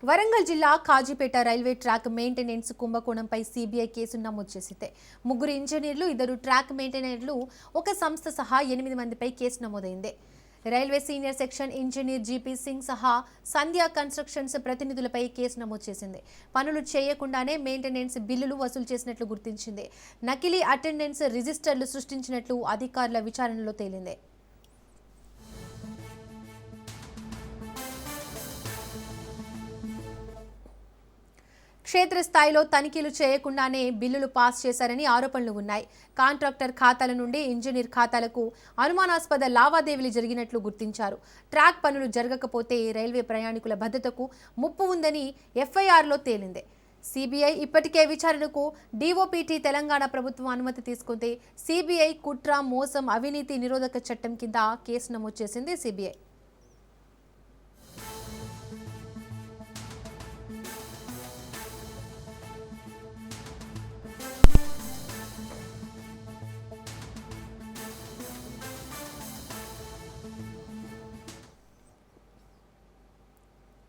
వరంగల్ జిల్లా Kazipet railway track maintenance కుంభకోణంపై CBI case నమోదు చేసింది. ముగ్గురు ఇంజనీర్లు, ఇద్దరు ట్రాక్ మెయింటెనర్లు, ఒక సంస్థ సహా 8 మందిపై కేసు నమోదైంది. Railway senior section engineer GP Singh సహా సంధ్యా కన్స్ట్రక్షన్స్ ప్రతినిధులపై కేసు నమోదు చేసింది. పనులు చేయకుండానే మెయింటెనెన్స్ బిల్లులు వసూలు చేసినట్లు గుర్తించింది. నకిలీ అటెండెన్స్ రిజిస్టర్లు సృష్టించినట్లు అధికారుల విచారణలో తేలింది. క్షేత్రస్థాయిలో తనిఖీలు చేయకుండానే బిల్లులు పాస్ చేశారని ఆరోపణలు ఉన్నాయి. కాంట్రాక్టర్ ఖాతాల నుండి ఇంజనీర్ ఖాతాలకు అనుమానాస్పద లావాదేవీలు జరిగినట్లు గుర్తించారు. ట్రాక్ పనులు జరగకపోతే రైల్వే ప్రయాణికుల భద్రతకు ముప్పు ఉందని ఎఫ్ఐఆర్లో తేలింది. సీబీఐ ఇప్పటికే విచారణకు డీఓపీటీ తెలంగాణ ప్రభుత్వం అనుమతి తీసుకుంటే సీబీఐ కుట్ర, మోసం, అవినీతి నిరోధక చట్టం కింద కేసు నమోదు చేసింది. సీబీఐ